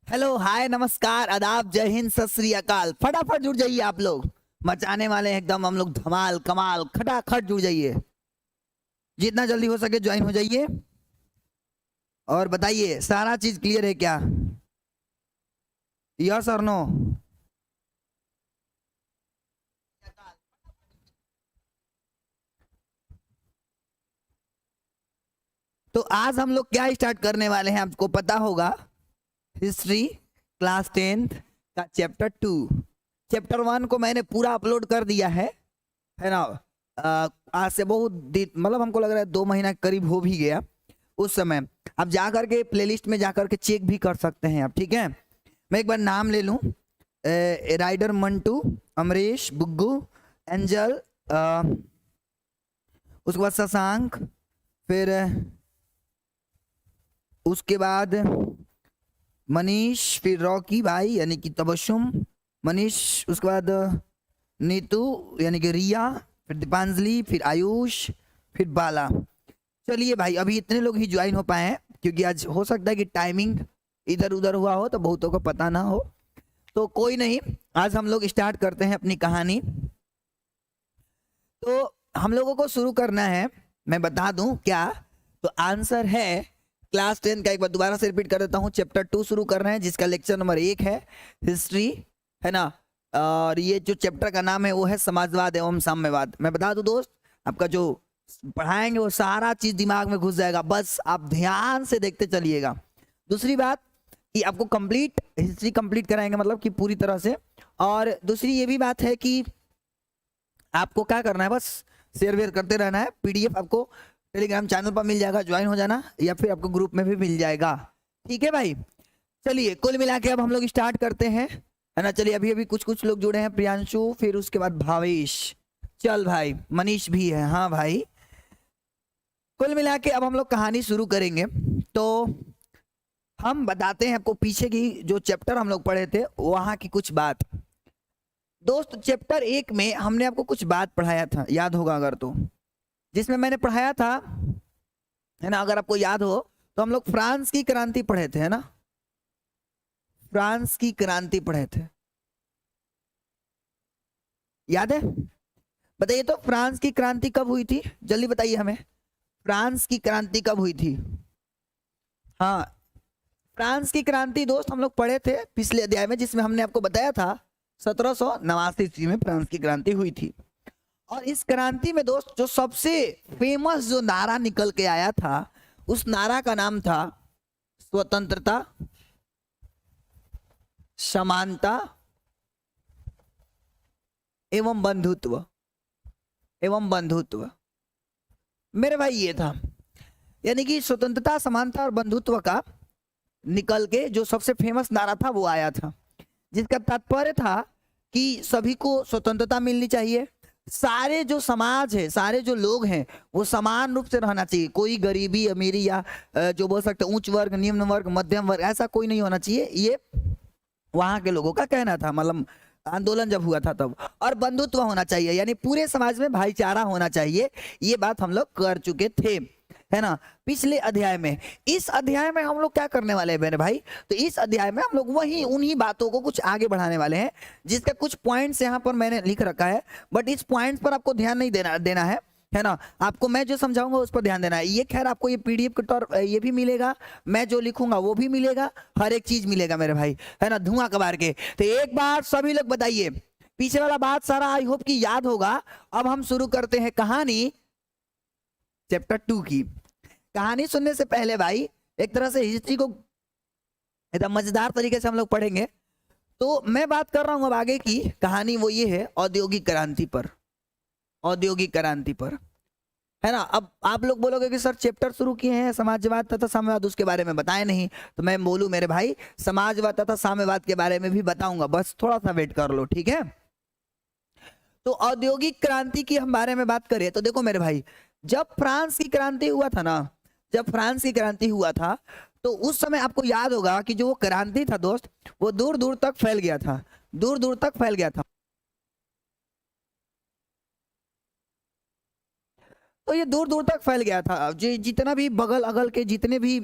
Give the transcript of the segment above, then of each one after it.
Hello, हाय, नमस्कार, आदाब, जय हिंद, सत श्री अकाल। फटाफट जुड़ जाइए आप लोग। मचाने वाले हैं एकदम हम लोग, धमाल कमाल खटाखट जुड़ जाइए। जितना जल्दी हो सके ज्वाइन हो जाइए। और बताइए, सारा चीज क्लियर है क्या? यस और नो? तो आज हम लोग क्या स्टार्ट करने वाले हैं आपको पता होगा। हिस्ट्री क्लास 10th का चैप्टर 2। चैप्टर 1 को मैंने पूरा अपलोड कर दिया है ना। आज से बहुत दिन, मतलब हमको लग रहा है 2 महीना करीब हो भी गया उस समय। आप जा करके प्लेलिस्ट में जा करके चेक भी कर सकते हैं आप, ठीक है। मैं एक बार नाम ले लूं। राइडर मंटू, अमरीश, बुग्गू, एंजल, उसके बाद शशांक, फिर उसके बाद मनीष, फिर रॉकी भाई यानी कि तबस्सुम, मनीष, उसके बाद नीतू यानी कि रिया, फिर दीपांजलि, फिर आयुष, फिर बाला। चलिए भाई, अभी इतने लोग ही ज्वाइन हो पाए हैं क्योंकि आज हो सकता है कि टाइमिंग इधर उधर हुआ हो तो बहुतों को पता ना हो। तो कोई नहीं, आज हम लोग स्टार्ट करते हैं अपनी कहानी। तो हम लोगों को शुरू करना है, मैं बता दूं क्या। तो आंसर है क्लास 10 का। एक बार दोबारा से रिपीट कर देता हूं। चैप्टर 2 शुरू कर रहे हैं जिसका लेक्चर नंबर 1 है हिस्ट्री, है ना। और ये जो चैप्टर का नाम है वो है समाजवाद एवं साम्यवाद। मैं बता दूं दोस्त, आपका जो पढ़ाएंगे वो सारा चीज दिमाग में घुस जाएगा, बस आप ध्यान से देखते चलिएगा। दूसरी बात कि आपको कंप्लीट हिस्ट्री कंप्लीट कराएंगे, मतलब कि पूरी तरह से। और दूसरी ये भी बात है कि आपको क्या करना है, बस शेयर वेयर करते रहना है। पीडीएफ आपको टेलीग्राम चैनल पर मिल जाएगा, ज्वाइन हो जाना, या फिर आपको ग्रुप में भी मिल जाएगा, ठीक है भाई। चलिए, कुल मिला के अब हम लोग स्टार्ट करते हैं, है ना। चलिए, अभी अभी कुछ कुछ लोग जुड़े हैं, प्रियांशु, फिर उसके बाद भावेश, चल भाई, मनीष भी है, हाँ भाई। कुल मिला के अब हम लोग कहानी शुरू करेंगे। तो हम बताते हैं आपको पीछे की जो चैप्टर हम लोग पढ़े थे वहां की कुछ बात। दोस्त, चैप्टर 1 में हमने आपको कुछ बात पढ़ाया था, याद होगा अगर तो। जिसमें मैंने पढ़ाया था, है ना, अगर आपको याद हो तो हम लोग फ्रांस की क्रांति पढ़े थे, है ना। फ्रांस की क्रांति पढ़े थे, याद है? बताइए तो, फ्रांस की क्रांति कब हुई थी? जल्दी बताइए हमें, फ्रांस की क्रांति कब हुई थी? हाँ, फ्रांस की क्रांति दोस्त हम लोग पढ़े थे पिछले अध्याय में, जिसमें हमने आपको बताया था 1789 ईस्वी में फ्रांस की क्रांति हुई थी। और इस क्रांति में दोस्त जो सबसे फेमस जो नारा निकल के आया था, उस नारा का नाम था स्वतंत्रता, समानता एवं बंधुत्व। एवं बंधुत्व, मेरे भाई ये था। यानी कि स्वतंत्रता, समानता और बंधुत्व का निकल के जो सबसे फेमस नारा था वो आया था, जिसका तात्पर्य था कि सभी को स्वतंत्रता मिलनी चाहिए। सारे जो समाज है, सारे जो लोग हैं, वो समान रूप से रहना चाहिए। कोई गरीबी अमीरी या जो बोल सकते उच्च वर्ग, निम्न वर्ग, मध्यम वर्ग, ऐसा कोई नहीं होना चाहिए। ये वहां के लोगों का कहना था, मतलब आंदोलन जब हुआ था तब। और बंधुत्व होना चाहिए, यानी पूरे समाज में भाईचारा होना चाहिए। ये बात हम लोग कर चुके थे, है ना, पिछले अध्याय में। इस अध्याय में हम लोग क्या करने वाले हैं मेरे भाई? तो इस अध्याय में हम लोग वही उन्हीं बातों को कुछ आगे बढ़ाने वाले हैं, जिसका कुछ पॉइंट्स यहाँ पर मैंने लिख रखा है। बट इस पॉइंट्स पर आपको ध्यान नहीं देना देना है ना। आपको मैं जो समझाऊंगा उस पर ध्यान देना है। ये खैर आपको ये पीडीएफ के तौर ये भी मिलेगा, मैं जो लिखूंगा वो भी मिलेगा, हर एक चीज मिलेगा मेरे भाई, है ना, धुआं कबार के। तो एक बार सभी लोग बताइए, पीछे वाला बात सारा आई होप कि याद होगा। अब हम शुरू करते हैं कहानी चैप्टर 2 की। कहानी सुनने से पहले भाई, एक तरह से हिस्ट्री को एकदम मजेदार तरीके से हम लोग पढ़ेंगे। तो मैं बात कर रहा हूं अब आगे की कहानी, वो ये है औद्योगिक क्रांति पर। औद्योगिक क्रांति पर, है ना। अब आप लोग बोलोगे कि सर चैप्टर शुरू किए हैं समाजवाद तथा साम्यवाद, उसके बारे में बताए नहीं। तो मैं बोलूं मेरे भाई, समाजवाद तथा साम्यवाद के बारे में भी बताऊंगा, बस थोड़ा सा वेट कर लो, ठीक है। तो औद्योगिक क्रांति की हम बारे में बात करें तो देखो मेरे भाई, जब फ्रांस की क्रांति हुआ था ना, जब फ्रांस की क्रांति हुआ था, तो उस समय आपको याद होगा कि जो वो क्रांति था दोस्त, वो दूर दूर तक फैल गया था, दूर दूर तक फैल गया था। तो ये दूर दूर तक फैल गया था। जितना भी बगल अगल के जितने भी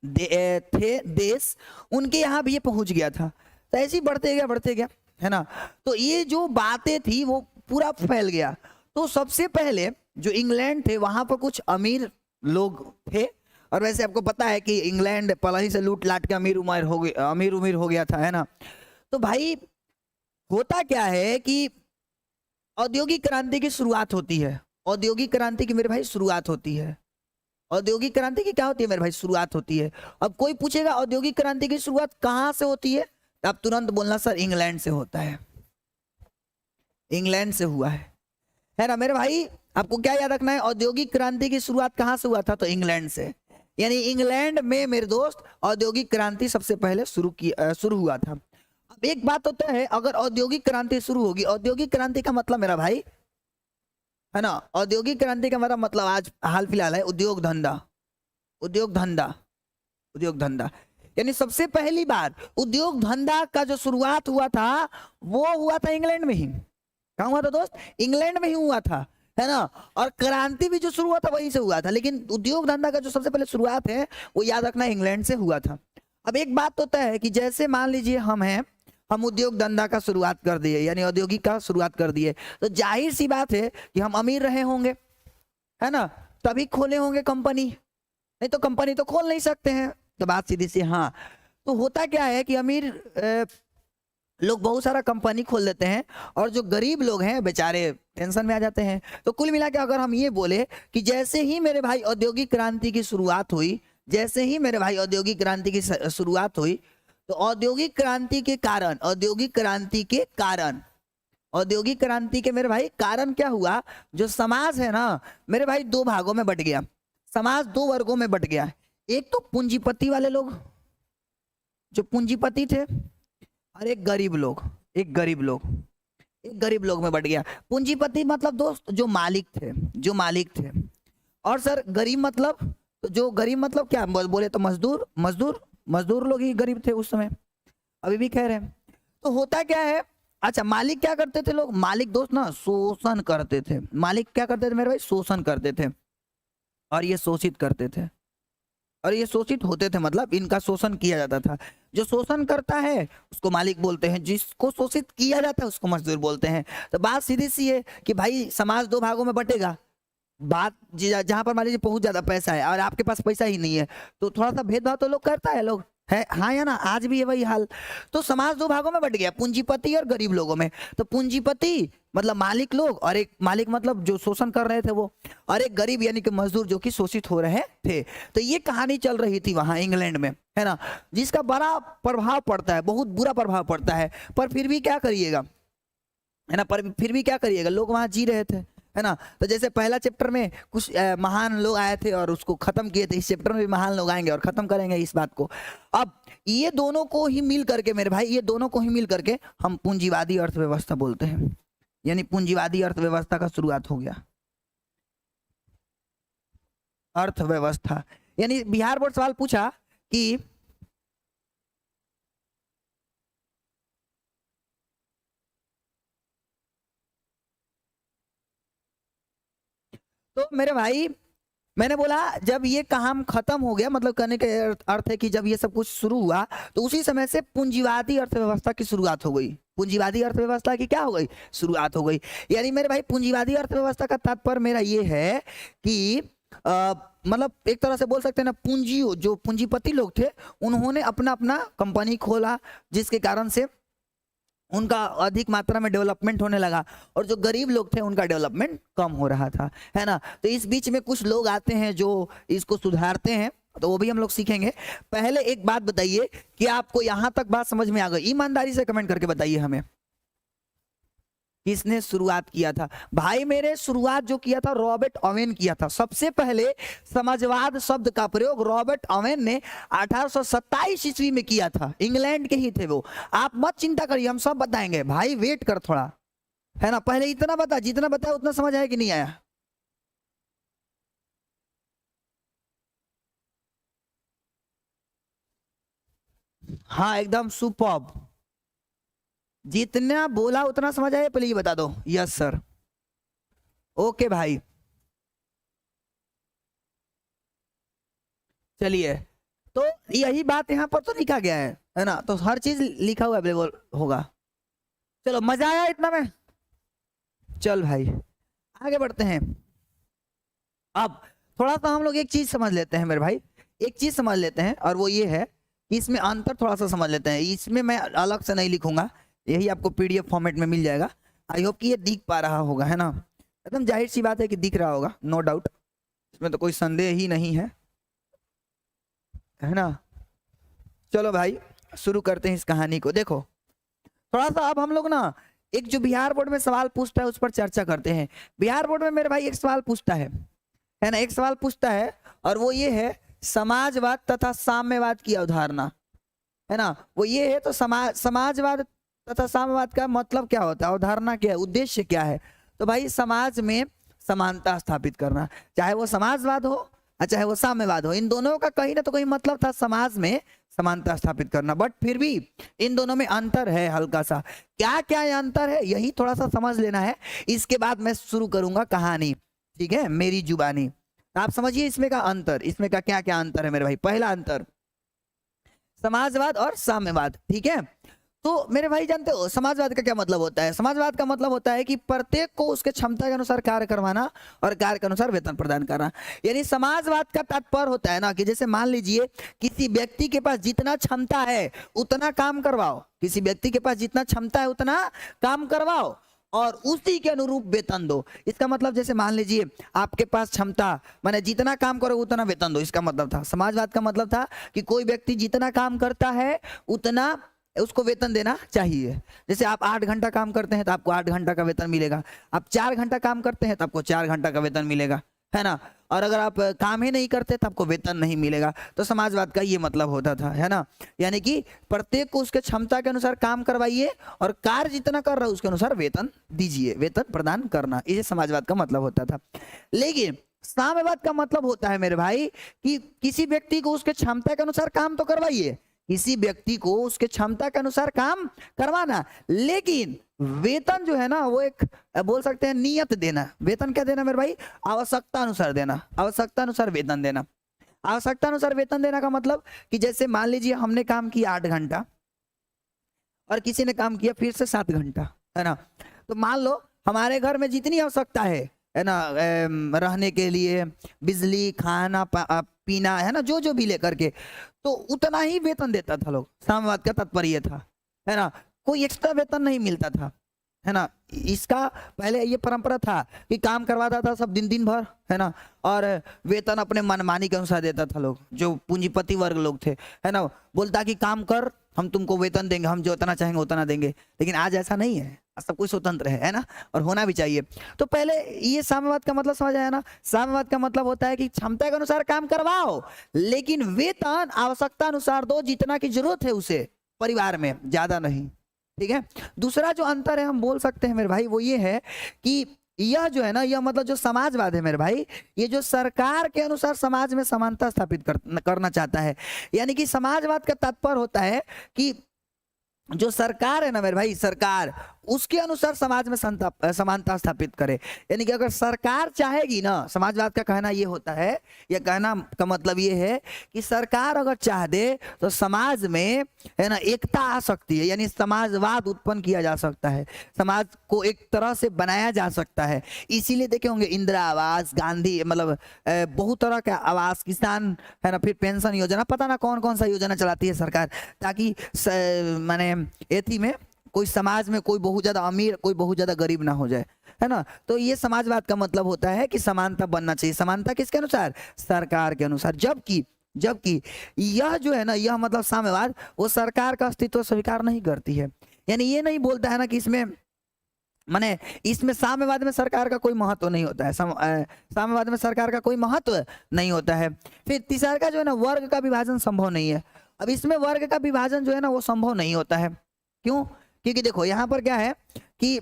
थे देश, उनके यहाँ भी ये पहुंच गया था। तो ऐसे ही बढ़ते गया है ना। तो ये जो बातें थी वो पूरा फैल गया। तो सबसे पहले जो इंग्लैंड थे वहां पर कुछ अमीर लोग थे, और वैसे आपको पता है कि इंग्लैंड पहले ही से लूट लाट के अमीर उमीर हो गया था, है ना। तो भाई होता क्या है कि औद्योगिक क्रांति की शुरुआत होती है। औद्योगिक क्रांति की मेरे भाई शुरुआत होती है। औद्योगिक क्रांति की क्या होती है मेरे भाई? शुरुआत होती है। अब कोई पूछेगा औद्योगिक क्रांति की शुरुआत कहां से होती है, तो आप तुरंत बोलना सर इंग्लैंड से होता है, इंग्लैंड से हुआ है ना मेरे भाई। आपको क्या याद रखना है, औद्योगिक क्रांति की शुरुआत कहां से हुआ था? तो इंग्लैंड से। यानी इंग्लैंड में मेरे दोस्त औद्योगिक क्रांति सबसे पहले शुरू हुआ था। अब एक बात होता है, अगर औद्योगिक क्रांति शुरू होगी, औद्योगिक क्रांति का मतलब मेरा भाई है ना, औद्योगिक क्रांति का मतलब आज हाल फिलहाल है उद्योग धंधा। उद्योग धंधा, उद्योग धंधा, यानी सबसे पहली बार उद्योग धंधा का जो शुरुआत हुआ था वो हुआ था इंग्लैंड में ही। कहाँ हुआ था दोस्त? इंग्लैंड में ही हुआ था, है ना। और क्रांति भी जो शुरू हुआ था वहीं से हुआ था, लेकिन उद्योग धंधा का जो सबसे पहले शुरुआत है वो याद रखना इंग्लैंड से हुआ था। अब एक बात होता है कि जैसे मान लीजिए हम उद्योग धंधा का शुरुआत कर दिए, यानी औद्योगिक का शुरुआत कर दिए, तो जाहिर सी बात है कि हम अमीर रहे होंगे, है ना, तभी खोले होंगे कंपनी, नहीं तो कंपनी तो खोल नहीं सकते हैं। तो बात सीधी सी हाँ। तो होता क्या है कि अमीर लोग बहुत सारा कंपनी खोल देते हैं, और जो गरीब लोग हैं बेचारे टेंशन में आ जाते हैं। तो कुल मिला के अगर हम ये बोले कि जैसे ही मेरे भाई औद्योगिक क्रांति की शुरुआत हुई, जैसे ही मेरे भाई औद्योगिक क्रांति की शुरुआत हुई, तो औद्योगिक क्रांति के कारण, औद्योगिक क्रांति के कारण, औद्योगिक क्रांति के मेरे भाई कारण क्या हुआ, जो समाज है ना मेरे भाई दो भागों में बट गया। समाज दो वर्गों में बट गया। एक तो पूंजीपति वाले लोग, जो पूंजीपति थे, और एक गरीब लोग, एक गरीब लोग में बट गया। पूंजीपति मतलब दोस्त जो मालिक थे, जो मालिक थे। और सर गरीब मतलब, तो जो गरीब मतलब क्या बोले तो मजदूर लोग ही गरीब थे उस समय, अभी भी कह रहे हैं। तो होता क्या है, अच्छा मालिक क्या करते थे लोग? मालिक दोस्त ना शोषण करते थे। मालिक क्या करते थे मेरे भाई? शोषण करते थे, और ये शोषित करते थे, और ये शोषित होते थे, मतलब इनका शोषण किया जाता था। जो शोषण करता है उसको मालिक बोलते हैं, जिसको शोषित किया जाता है उसको मजदूर बोलते हैं। तो बात सीधी सी है कि भाई समाज दो भागों में बटेगा। बात जहां पर मान लीजिए बहुत ज्यादा पैसा है और आपके पास पैसा ही नहीं है, तो थोड़ा सा भेदभाव तो लोग करता है, लोग है हाँ या ना, आज भी है वही हाल। तो समाज दो भागों में बट गया, पूंजीपति और गरीब लोगों में। तो पूंजीपति मतलब मालिक लोग, और एक मालिक मतलब जो शोषण कर रहे थे वो, और एक गरीब यानी कि मजदूर जो कि शोषित हो रहे थे। तो ये कहानी चल रही थी वहां इंग्लैंड में, है ना, जिसका बड़ा प्रभाव पड़ता है, बहुत बुरा प्रभाव पड़ता है। पर फिर भी क्या करिएगा, है ना, पर फिर भी क्या करिएगा, लोग वहां जी रहे थे, है ना। तो जैसे पहला चैप्टर में कुछ महान लोग आए थे और उसको खत्म किए थे, इस चैप्टर में भी महान लोग आएंगे और खत्म करेंगे इस बात को। अब ये दोनों को ही मिल करके मेरे भाई, ये दोनों को ही मिल करके हम पूंजीवादी अर्थव्यवस्था बोलते हैं। यानी पूंजीवादी अर्थव्यवस्था का शुरुआत हो गया। अर्थव्यवस्था यानी बिहार बोर्ड सवाल पूछा कि तो मेरे भाई मैंने बोला जब ये काम खत्म हो गया, मतलब कहने का अर्थ है कि जब ये सब कुछ शुरू हुआ तो उसी समय से पूंजीवादी अर्थव्यवस्था की शुरुआत हो गई। पूंजीवादी अर्थव्यवस्था की क्या हो गई? शुरुआत हो गई। यानी मेरे भाई पूंजीवादी अर्थव्यवस्था का तात्पर्य मेरा ये है कि मतलब एक तरह से बोल सकते हैं ना, पूंजी जो पूंजीपति लोग थे उन्होंने अपना अपना कंपनी खोला, जिसके कारण से उनका अधिक मात्रा में डेवलपमेंट होने लगा, और जो गरीब लोग थे उनका डेवलपमेंट कम हो रहा था, है ना। तो इस बीच में कुछ लोग आते हैं जो इसको सुधारते हैं, तो वो भी हम लोग सीखेंगे। पहले एक बात बताइए कि आपको यहां तक बात समझ में आ गई? ईमानदारी से कमेंट करके बताइए हमें, किसने शुरुआत किया था? भाई मेरे शुरुआत जो किया था रॉबर्ट ओवेन किया था। सबसे पहले समाजवाद शब्द का प्रयोग रॉबर्ट ओवेन ने 1827 ईस्वी में किया था। इंग्लैंड के ही थे वो। आप मत चिंता करिए, हम सब बताएंगे भाई, वेट कर थोड़ा, है ना। पहले इतना बता, जितना बताया उतना समझ आया कि नहीं आया? हाँ एकदम सुपर्ब, जितना बोला उतना समझ आया, पहले ये बता दो। यस सर, ओके भाई। चलिए तो यही बात यहाँ पर तो लिखा गया है ना, तो हर चीज लिखा हुआ अवेलेबल होगा। चलो मजा आया इतना में। चल भाई आगे बढ़ते हैं। अब थोड़ा सा हम लोग एक चीज समझ लेते हैं मेरे भाई, एक चीज समझ लेते हैं, और वो ये है कि इसमें अंतर थोड़ा सा समझ लेते हैं। इसमें मैं अलग से नहीं लिखूंगा, यही आपको पीडीएफ फॉर्मेट में मिल जाएगा। आई होप कि ये दिख पा रहा होगा, है ना, एकदम जाहिर सी बात है कि दिख रहा होगा, नो डाउट, इसमें तो कोई संदेह ही नहीं है ना। चलो भाई शुरू करते हैं इस कहानी को। देखो थोड़ा सा अब हम लोग ना एक जो बिहार बोर्ड में सवाल पूछता है उस पर चर्चा करते हैं। बिहार बोर्ड में मेरे भाई एक सवाल पूछता है ना, एक सवाल पूछता है, और वो ये है समाजवाद तथा साम्यवाद की अवधारणा, है ना, वो ये है। तो समाजवाद तथा साम्यवाद का मतलब क्या होता है, अवधारणा क्या है, उद्देश्य क्या है? तो भाई समाज में समानता स्थापित करना, चाहे वो समाजवाद हो चाहे वो साम्यवाद हो, इन दोनों का कहीं ना तो कहीं मतलब था समाज में समानता स्थापित करना। बट फिर भी इन दोनों में अंतर है हल्का सा। क्या क्या ये अंतर है, यही थोड़ा सा समझ लेना है। इसके बाद मैं शुरू करूंगा कहानी, ठीक है, मेरी जुबानी। तो आप समझिए इसमें का अंतर, इसमें का क्या क्या अंतर है मेरे भाई। पहला अंतर समाजवाद और साम्यवाद, ठीक है। तो मेरे भाई जानते हो समाजवाद का क्या मतलब होता है? समाजवाद का मतलब होता है कि प्रत्येक को उसके क्षमता के अनुसार कार्य करवाना और कार्य के अनुसार वेतन प्रदान करना। यानी समाजवाद का तात्पर्य होता है ना कि जैसे मान लीजिए किसी व्यक्ति के पास जितना क्षमता है उतना काम करवाओ, किसी व्यक्ति के पास जितना क्षमता है उतना काम करवाओ और उसी के अनुरूप वेतन दो। इसका मतलब जैसे मान लीजिए आपके पास क्षमता माने जितना काम करो उतना वेतन दो, इसका मतलब था। समाजवाद का मतलब था कि कोई व्यक्ति जितना काम करता है उतना उसको वेतन देना चाहिए। जैसे आप 8 घंटा काम करते हैं तो आपको 8 घंटा का वेतन मिलेगा, आप 4 घंटा काम करते हैं तो आपको 4 घंटा का वेतन मिलेगा, है ना। और अगर आप काम ही नहीं करते तो आपको वेतन नहीं मिलेगा। तो समाजवाद का ये मतलब होता था, है ना। यानी कि प्रत्येक को उसके क्षमता के अनुसार काम करवाइए और कार्य जितना कर रहा है उसके अनुसार वेतन दीजिए, वेतन प्रदान करना, ये समाजवाद का मतलब होता था। लेकिन साम्यवाद का मतलब होता है मेरे भाई कि किसी व्यक्ति को उसके क्षमता के अनुसार काम तो करवाइए, किसी व्यक्ति को उसके क्षमता के अनुसार काम करवाना, लेकिन वेतन जो है ना वो एक बोल सकते हैं नियत देना। वेतन क्या देना मेरे भाई? आवश्यकता अनुसार देना, आवश्यकता अनुसार वेतन देना। आवश्यकता अनुसार वेतन देना का मतलब कि जैसे मान लीजिए हमने काम किया 8 घंटा और किसी ने काम किया फिर से 7 घंटा, है ना। तो मान लो हमारे घर में जितनी आवश्यकता है ना, रहने के लिए बिजली, खाना, पीना, है ना, जो जो भी लेकर के, तो उतना ही वेतन देता था लोग। साम्यवाद का तात्पर्य था, है ना, कोई एक्स्ट्रा वेतन नहीं मिलता था, है ना। इसका पहले ये परंपरा था कि काम करवाता था सब दिन दिन भर, है ना, और वेतन अपने मनमानी के अनुसार देता था लोग, जो पूंजीपति वर्ग लोग थे, है ना। बोलता कि काम कर हम तुमको वेतन देंगे, हम जो उतना चाहेंगे उतना देंगे। लेकिन आज ऐसा नहीं है, सब कुछ स्वतंत्र है ना, और होना भी चाहिए। तो पहले ये साम्यवाद का मतलब समझ आया ना। साम्यवाद का मतलब होता है कि क्षमता के अनुसार काम करवाओ लेकिन वेतन आवश्यकता अनुसार दो, जितना की जरूरत है उसे परिवार में, ज्यादा नहीं, ठीक है। दूसरा जो अंतर है हम बोल सकते हैं मेरे भाई वो ये है कि यह जो है ना, यह मतलब जो समाजवाद है मेरे भाई, ये जो सरकार के अनुसार समाज में समानता स्थापित करना चाहता है। यानी कि समाजवाद का तात्पर्य होता है कि जो सरकार है ना मेरे भाई, सरकार उसके अनुसार समाज में समानता स्थापित करे। यानी कि अगर सरकार चाहेगी ना, समाजवाद का कहना ये होता है, या कहना का मतलब ये है कि सरकार अगर चाह दे तो समाज में, है ना, एकता आ सकती है, यानी समाजवाद उत्पन्न किया जा सकता है, समाज को एक तरह से बनाया जा सकता है। इसीलिए देखे होंगे इंदिरा आवास, गांधी, मतलब बहुत तरह का आवास, किसान, है ना, फिर पेंशन योजना, पता ना कौन कौन सा योजना चलाती है सरकार, ताकि माने एथी में कोई समाज में कोई बहुत ज्यादा अमीर कोई बहुत ज्यादा गरीब ना हो जाए, है ना। तो ये समाजवाद का मतलब होता है कि समानता बनना चाहिए। समानता किसके अनुसार? सरकार के अनुसार। जबकि यह जो है ना, यह मतलब साम्यवाद, वो सरकार का अस्तित्व स्वीकार नहीं करती है। यानी ये नहीं बोलता है ना कि इसमें माने इसमें साम्यवाद में सरकार का कोई महत्व नहीं होता है, साम्यवाद में सरकार का कोई महत्व नहीं होता है। फिर तीसरा का जो है ना, वर्ग का विभाजन संभव नहीं है। अब इसमें वर्ग का विभाजन जो है ना वो संभव नहीं होता है। क्यों? क्योंकि देखो यहाँ पर क्या है कि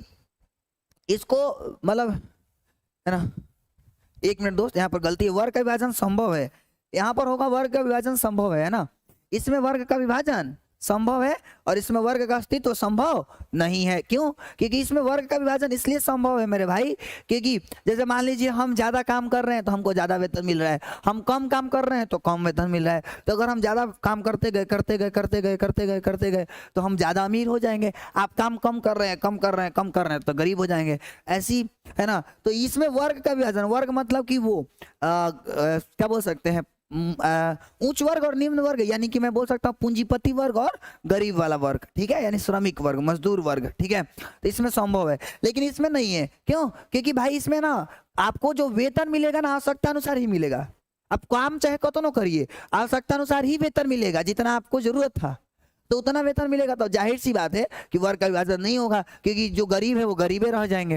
इसको मतलब, है ना, 1 मिनट दोस्त, यहाँ पर गलती है, वर्ग का विभाजन संभव है, यहाँ पर होगा वर्ग का विभाजन संभव है ना। इसमें वर्ग का विभाजन संभव है, और इसमें वर्ग का अस्तित्व संभव नहीं है। क्यों? क्योंकि इसमें वर्ग का विभाजन इसलिए संभव है मेरे भाई, क्योंकि जैसे मान लीजिए हम ज्यादा काम कर रहे हैं तो हमको ज्यादा वेतन मिल रहा है, हम कम काम कर रहे हैं तो कम वेतन मिल रहा है। तो अगर हम ज्यादा काम करते गए करते गए करते गए करते गए करते गए तो हम ज्यादा अमीर हो जाएंगे। आप काम कम कर रहे हैं कम कर रहे हैं कम कर रहे हैं तो गरीब हो जाएंगे, ऐसी है ना। तो इसमें वर्ग का विभाजन, वर्ग मतलब कि वो क्या बोल सकते हैं, उच्च वर्ग और निम्न वर्ग, यानी कि मैं बोल सकता हूँ पूंजीपति वर्ग और गरीब वाला वर्ग, ठीक है, यानी श्रमिक वर्ग, मजदूर वर्ग, ठीक है। तो इसमें संभव है, लेकिन इसमें नहीं है। क्यों? क्योंकि भाई इसमें ना आपको जो वेतन मिलेगा ना आवश्यकता अनुसार ही मिलेगा। आप काम चाहे कतो करिए, आवश्यकता अनुसार ही वेतन मिलेगा, जितना आपको जरूरत था तो उतना वेतन मिलेगा। तो जाहिर सी बात है कि वर्ग का विभाजन नहीं होगा, क्योंकि जो गरीब है वो गरीबे रह जाएंगे,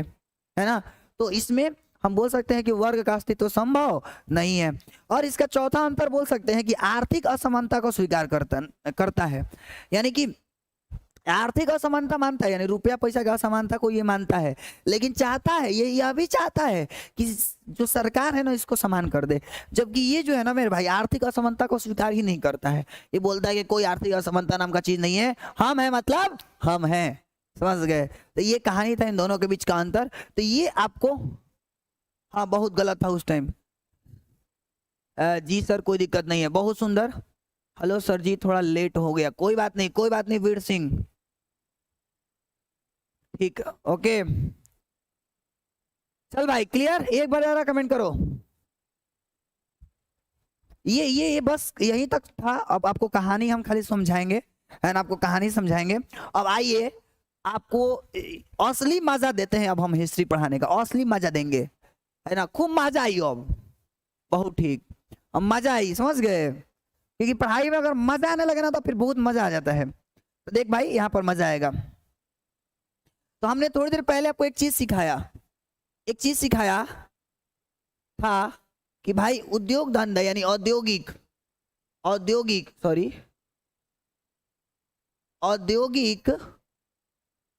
है ना। तो इसमें हम बोल सकते हैं कि वर्ग का अस्तित्व संभव नहीं है। और इसका चौथा अंतर बोल सकते हैं कि आर्थिक असमानता को स्वीकार करता है, यानी कि आर्थिक असमानता मानता है, यानी रुपया पैसा का असमानता को ये मानता है, लेकिन चाहता है, ये यह भी चाहता है कि जो सरकार है ना इसको समान कर दे। जबकि ये जो है ना मेरे भाई आर्थिक असमानता को स्वीकार ही नहीं करता है। ये बोलता है कि कोई आर्थिक असमानता नाम का चीज नहीं है, हम है मतलब हम हैं। समझ गए? तो ये कहानी था इन दोनों के बीच का अंतर। तो ये आपको, हाँ बहुत गलत था उस टाइम। जी सर कोई दिक्कत नहीं है, बहुत सुंदर। हेलो सर जी थोड़ा लेट हो गया, कोई बात नहीं कोई बात नहीं वीर सिंह, ठीक, ओके। चल भाई क्लियर, एक बार जरा कमेंट करो। ये बस यहीं तक था। अब आपको कहानी हम खाली समझाएंगे, है ना, आपको कहानी समझाएंगे। अब आइए आपको असली मजा देते हैं, अब हम हिस्ट्री पढ़ाने का असली मजा देंगे, है ना, खूब मजा आई अब, बहुत ठीक। अब मजा आई, समझ गए? क्योंकि पढ़ाई में अगर मजा आने लगे ना तो फिर बहुत मजा आ जाता है। तो देख भाई यहाँ पर मजा आएगा। तो हमने थोड़ी देर पहले आपको एक चीज सिखाया, एक चीज सिखाया था कि भाई उद्योग धंधा यानी औद्योगिक, औद्योगिक सॉरी औद्योगिक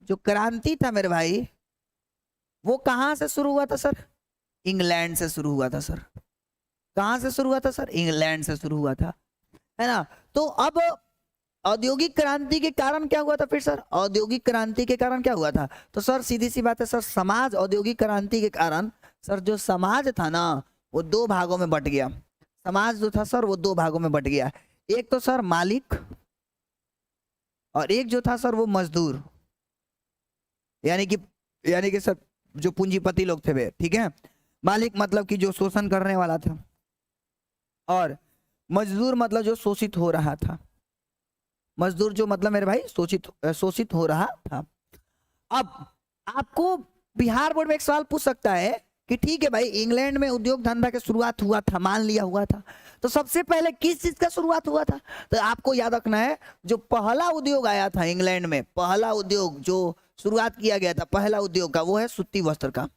जो क्रांति था मेरे भाई, वो कहां से शुरू हुआ था सर? इंग्लैंड से शुरू हुआ था सर। कहां से शुरू हुआ था सर? इंग्लैंड से शुरू हुआ था, है ना। तो अब औद्योगिक क्रांति के कारण क्या हुआ था फिर सर? औद्योगिक क्रांति के कारण क्या हुआ था? तो सर सीधी सी बात है सर, समाज औद्योगिक क्रांति के कारण सर जो समाज था ना वो दो भागों में बट गया। समाज जो था सर वो दो भागों में बट गया, एक तो सर मालिक और एक जो था सर वो मजदूर, यानी कि सर जो पूंजीपति लोग थे वे, ठीक है। मालिक मतलब कि जो शोषण करने वाला था, और मजदूर मतलब जो शोषित हो रहा था। मजदूर जो मतलब मेरे भाई शोषित हो रहा था। अब आपको बिहार बोर्ड में एक सवाल पूछ सकता है कि ठीक है भाई इंग्लैंड में उद्योग धंधा की शुरुआत हुआ था, मान लिया हुआ था, तो सबसे पहले किस चीज का शुरुआत हुआ था? तो आपको याद रखना है जो पहला उद्योग आया था इंग्लैंड में, पहला उद्योग जो शुरुआत किया गया था पहला उद्योग का, वो है सूती वस्त्र का।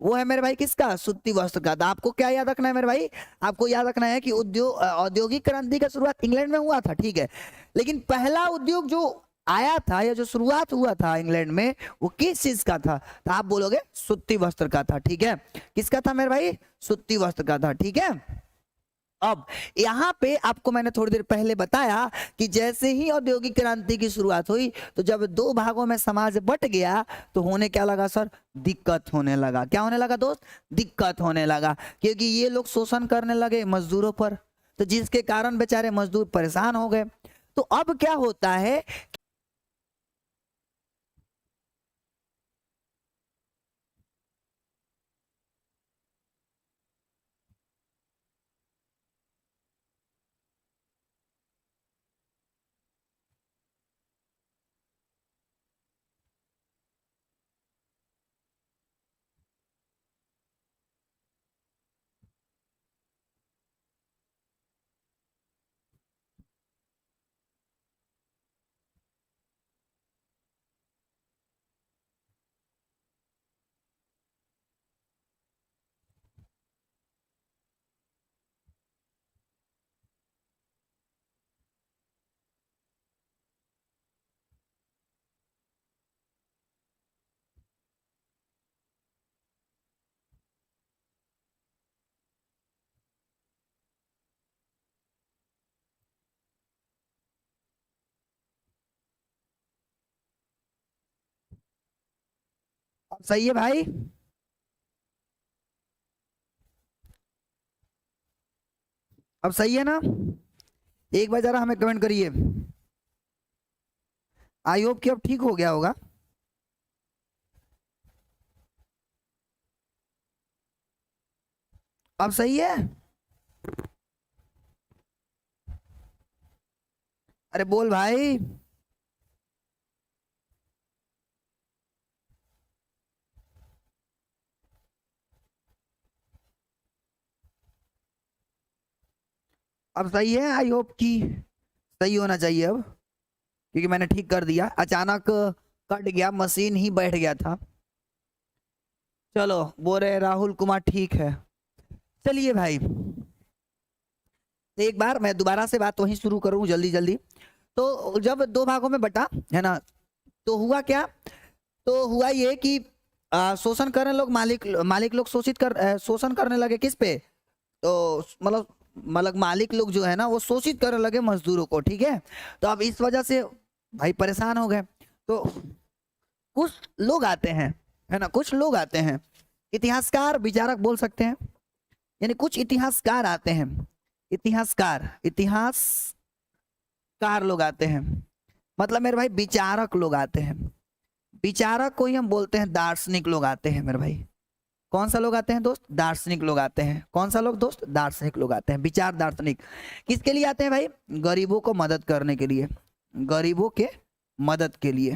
वो है मेरे भाई किसका? सूती वस्त्र का। तो आपको क्या याद रखना है मेरे भाई? आपको याद रखना है कि उद्योग औद्योगिक क्रांति का शुरुआत इंग्लैंड में हुआ था, ठीक है, लेकिन पहला उद्योग जो आया था या जो शुरुआत हुआ था इंग्लैंड में वो किस चीज का था? तो आप बोलोगे सूती वस्त्र का था, ठीक है। किसका था मेरे भाई? सूती वस्त्र का था, ठीक है। अब यहाँ पे आपको मैंने थोड़ी देर पहले बताया कि जैसे ही औद्योगिक क्रांति की शुरुआत हुई तो जब दो भागों में समाज बट गया तो होने क्या लगा सर? दिक्कत होने लगा। क्या होने लगा दोस्त? दिक्कत होने लगा, क्योंकि ये लोग शोषण करने लगे मजदूरों पर, तो जिसके कारण बेचारे मजदूर परेशान हो गए। तो अब क्या होता है, सही है भाई? अब सही है ना? एक बार जरा हमें कमेंट करिए। आई होप कि अब ठीक हो गया होगा। अब सही है? अरे बोल भाई। अब सही है? आई होप कि सही होना चाहिए अब, क्योंकि मैंने ठीक कर दिया। अचानक कट गया, मशीन ही बैठ गया था। चलो, बोल रहे राहुल कुमार ठीक है। चलिए भाई, एक बार मैं दोबारा से बात वहीं शुरू करूं जल्दी जल्दी। तो जब दो भागों में बटा, है ना, तो हुआ क्या? तो हुआ ये कि शोषण करने लोग, मालिक मालिक लोग शोषण करने लगे किस पे? तो मतलब मालिक लोग जो है ना वो शोषित करने लगे मजदूरों को, ठीक है। तो अब इस वजह से भाई परेशान हो गए। तो कुछ लोग आते हैं, है ना, कुछ लोग आते हैं, इतिहासकार विचारक बोल सकते हैं, यानी कुछ इतिहासकार आते हैं, इतिहासकार लोग आते हैं, मतलब मेरे भाई विचारक लोग आते हैं। विचारक को ही हम बोलते हैं दार्शनिक लोग आते हैं मेरे भाई। कौन सा लोग आते हैं दोस्त? दार्शनिक लोग आते हैं। कौन सा लोग दोस्त? दार्शनिक लोग आते हैं, विचार दार्शनिक। किसके लिए आते हैं भाई? गरीबों को मदद करने के लिए, गरीबों के मदद के लिए,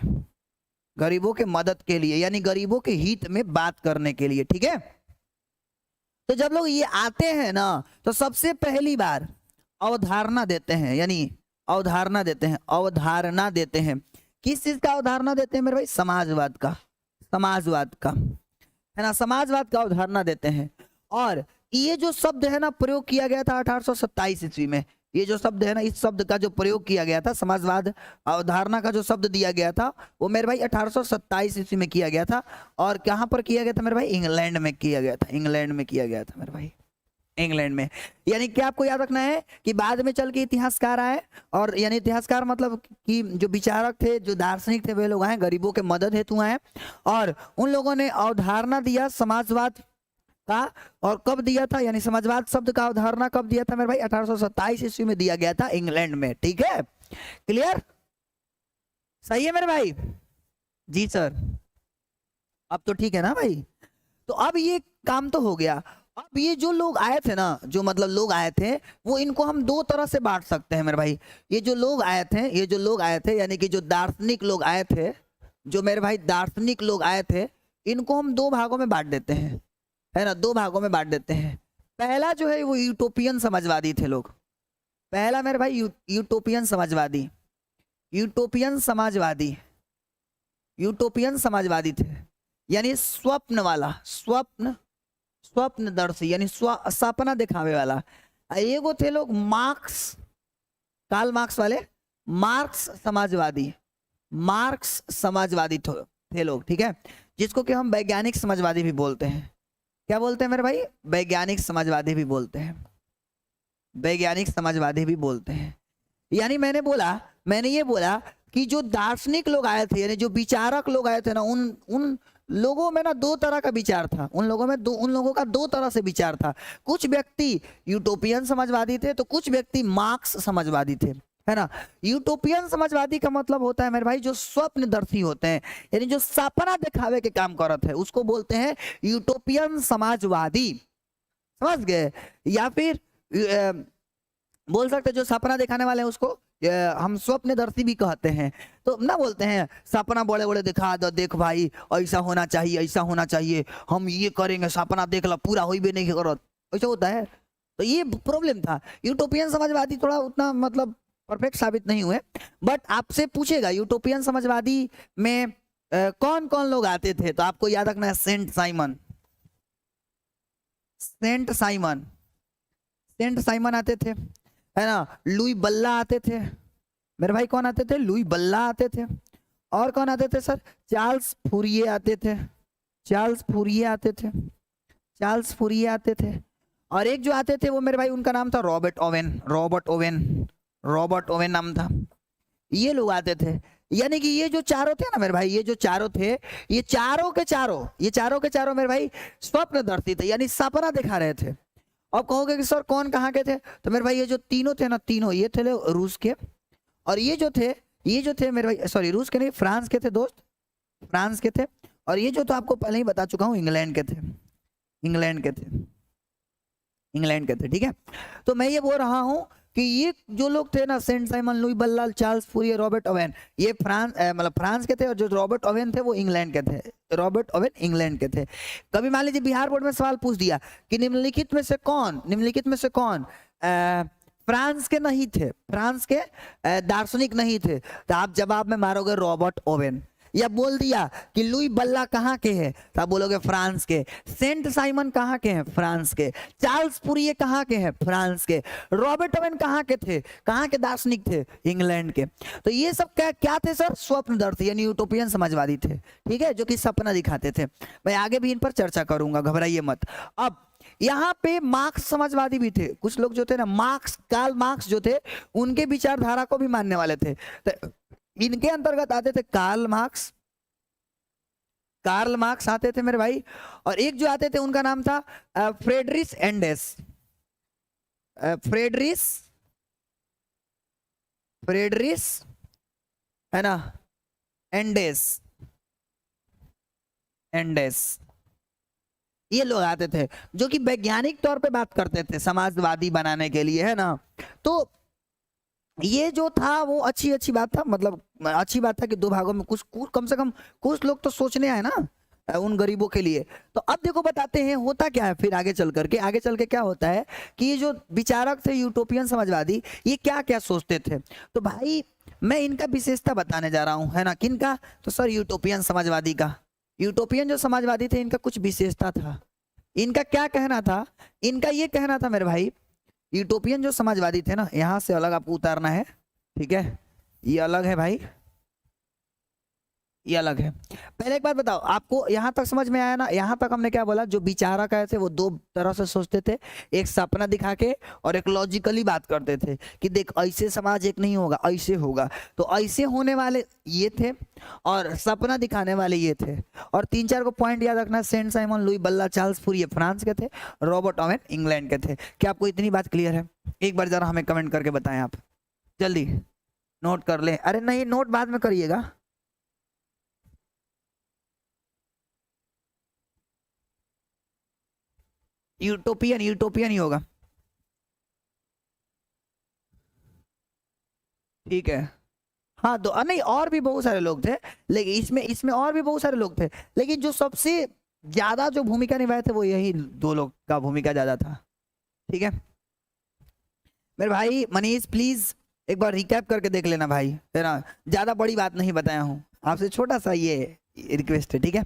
गरीबों के मदद के लिए, यानी गरीबों के हित में बात करने के लिए, ठीक है। तो जब लोग ये आते हैं ना, तो सबसे पहली बार अवधारणा देते हैं, यानी अवधारणा देते हैं, अवधारणा देते हैं। किस चीज का अवधारणा देते हैं मेरे भाई? समाजवाद का, समाजवाद का, है ना, समाजवाद का अवधारणा देते हैं। और ये जो शब्द है ना प्रयोग किया गया था 1827 ईस्वी में, ये जो शब्द है ना, इस शब्द का जो प्रयोग किया गया था, समाजवाद अवधारणा का जो शब्द दिया गया था, वो मेरे भाई 1827 ईस्वी में किया गया था। और कहां पर किया गया था मेरे भाई? इंग्लैंड में किया गया था, इंग्लैंड में किया गया था मेरे भाई, इंग्लैंड में। यानी क्या आपको याद रखना है कि बाद में चल के इतिहासकार आए, और यानी इतिहासकार मतलब कि जो विचारक थे, जो दार्शनिक थे, वे लोग आए, गरीबों के मदद हेतु आए, और उन लोगों ने अवधारणा दिया समाजवाद का। और कब दिया था? यानी समाजवाद शब्द का अवधारणा कब दिया था मेरे भाई? 1827 ईस्वी में दिया गया था इंग्लैंड में, ठीक है। क्लियर? सही है मेरे भाई? जी सर। अब तो ठीक है ना भाई? तो अब ये काम तो हो गया। अब ये जो लोग आए थे ना, जो मतलब लोग आए थे, वो इनको हम दो तरह से बांट सकते हैं मेरे भाई। ये जो लोग आए थे, ये जो लोग आए थे, यानी कि जो दार्शनिक लोग आए थे, जो मेरे भाई दार्शनिक लोग आए थे, इनको हम दो भागों में बांट देते हैं, है ना, दो भागों में बांट देते हैं। पहला जो है वो यूटोपियन समाजवादी थे लोग। पहला मेरे भाई utopian Samajwadi, utopian Samajwadi, utopian Samajwadi थे, यानी स्वप्न वाला, स्वप्नदर्शी, यानी सपना दिखावे वाला। एगो थे लोग मार्क्स, कार्ल मार्क्स वाले, मार्क्स समाजवादी, मार्क्स समाजवादी थे लोग, ठीक है, जिसको कि हम वैज्ञानिक समाजवादी भी बोलते हैं। क्या बोलते हैं मेरे भाई? वैज्ञानिक समाजवादी भी बोलते हैं, वैज्ञानिक समाजवादी भी बोलते हैं। यानी मैंने ये बोला कि जो दार्शनिक लोग आए थे, यानी जो विचारक लोग आए थे ना, उन लोगों में ना दो तरह का विचार था, उन लोगों का दो तरह से विचार था। कुछ व्यक्ति यूटोपियन समाजवादी थे, तो कुछ व्यक्ति मार्क्स समाजवादी थे, है ना। यूटोपियन समाजवादी का मतलब होता है मेरे भाई जो स्वप्नदर्शी होते हैं, यानी जो सपना दिखावे के काम करते हैं, उसको बोलते हैं यूटोपियन समाजवादी, समझ गए? या फिर बोल सकते हैं जो सपना दिखाने वाले हैं उसको हम स्वप्नदर्शी भी कहते हैं। तो ना बोलते हैं सपना बड़े बड़े दिखा दो, देख भाई ऐसा होना चाहिए, ऐसा होना चाहिए, हम ये करेंगे, सपना देख लो पूरा हो भी नहीं करो, ऐसा होता है। तो ये प्रॉब्लम था। यूटोपियन समाजवादी थोड़ा उतना मतलब परफेक्ट साबित नहीं हुए, बट आपसे पूछेगा यूटोपियन समाजवादी में कौन कौन लोग आते थे, तो आपको याद रखना है Saint Simon, Saint Simon, Saint Simon आते थे, है ना। लुई बल्ला आते थे मेरे भाई, कौन आते थे? लुई बल्ला आते थे। और कौन आते थे सर? चार्ल्स फूरिये आते थे, चार्ल्स फूरिये आते थे, चार्ल्स फूरिये आते थे। और एक जो आते थे वो मेरे भाई उनका नाम था Robert Owen, Robert Owen, Robert Owen नाम था। ये लोग आते थे। यानी कि ये जो चारों थे ना मेरे भाई, ये जो चारों थे, ये चारों के चारों मेरे भाई स्वप्नदर्शी थे, यानी सपना दिखा रहे थे। अब कहोगे कि सर कौन कहाँ के थे, तो मेरे भाई ये जो तीनों थे ना, तीनों ये थे रूस के, और ये जो थे मेरे भाई, सॉरी रूस के नहीं, फ्रांस के थे दोस्त, फ्रांस के थे। और ये जो तो आपको पहले ही बता चुका हूँ, इंग्लैंड के थे, इंग्लैंड के थे, इंग्लैंड के थे। ठीक है, तो मैं ये बोल रहा हूँ कि ये जो लोग थे ना, सेंट साइमन, लुई बल्लाल, चार्ल्स फूरियर, रॉबर्ट ओवेन, ये मतलब फ्रांस के थे, और जो रॉबर्ट ओवेन थे वो इंग्लैंड के थे, रॉबर्ट ओवेन इंग्लैंड के थे। कभी मान लीजिए बिहार बोर्ड में सवाल पूछ दिया कि निम्नलिखित में से कौन फ्रांस के नहीं थे, फ्रांस के दार्शनिक नहीं थे, तो आप जवाब में मारोगे रॉबर्ट ओवेन। या बोल दिया कि लुई बल्ला कहाँ के हैं, तो आप बोलोगे फ्रांस के। सेंट साइमन कहाँ के हैं, फ्रांस के। चार्ल्स फूरियर कहाँ के हैं, फ्रांस के। रॉबर्ट ओवेन कहाँ के थे, कहाँ के दार्शनिक थे, इंग्लैंड के। तो ये सब क्या थे सर, स्वप्नदर्शी यानी यूटोपियन समाजवादी थे। ठीक है, जो कि सपना दिखाते थे। मैं आगे भी इन पर चर्चा करूंगा, घबराइए मत। अब यहाँ पे मार्क्स समाजवादी भी थे, कुछ लोग जो थे ना, कार्ल मार्क्स जो थे, उनके विचारधारा को भी मानने वाले थे। तो इनके अंतर्गत आते थे कार्ल मार्क्स आते थे मेरे भाई। और एक जो आते थे उनका नाम था फ्रेडरिस एंडेस, फ्रेडरिस है ना, एंडेस, ये लोग आते थे जो कि वैज्ञानिक तौर पे बात करते थे समाजवादी बनाने के लिए, है ना। तो ये जो था वो अच्छी बात था, मतलब अच्छी बात था कि दो भागों में कुछ कम से कम कुछ लोग तो सोचने आए ना उन गरीबों के लिए। तो अब देखो बताते हैं होता क्या है फिर आगे चल के क्या होता है कि ये जो विचारक थे यूटोपियन समाजवादी, ये क्या क्या सोचते थे। तो भाई मैं इनका विशेषता बताने जा रहा हूँ, है ना। किनका, तो सर यूटोपियन समाजवादी का। यूटोपियन जो समाजवादी थे इनका कुछ विशेषता था। इनका क्या कहना था, इनका ये कहना था मेरे भाई, यूटोपियन जो समाजवादी थे ना, यहां से अलग आपको उतारना है, ठीक है, ये अलग है भाई, ये अलग है। पहले एक बात बताओ, आपको यहां तक समझ में आया ना। यहां तक हमने क्या बोला, जो विचारक आए थे वो दो तरह से सोचते थे, एक सपना दिखा के और एक लॉजिकली बात करते थे कि देख ऐसे समाज एक नहीं होगा, ऐसे होगा। तो ऐसे होने वाले ये थे और सपना दिखाने वाले ये थे। और तीन चार को पॉइंट याद रखना, सेंट साइमन, लुई बल्ला, चार्ल्स फूरियर फ्रांस के थे, रॉबर्ट ओवेन इंग्लैंड के थे। क्या आपको इतनी बात क्लियर है? एक बार जरा हमें कमेंट करके बताएं, आप जल्दी नोट कर लें। अरे नहीं, नोट बाद में करिएगा। यूटोपियन ही होगा, ठीक है। हाँ, तो नहीं, और भी बहुत सारे लोग थे, लेकिन इसमें और भी बहुत सारे लोग थे, लेकिन जो सबसे ज्यादा जो भूमिका निभाए थे वो यही दो लोग का भूमिका ज्यादा था। ठीक है मेरे भाई मनीष, प्लीज एक बार रिकैप करके देख लेना भाई, है ना। ज्यादा बड़ी बात नहीं बताया हूँ, आपसे छोटा सा ये रिक्वेस्ट है, ठीक है।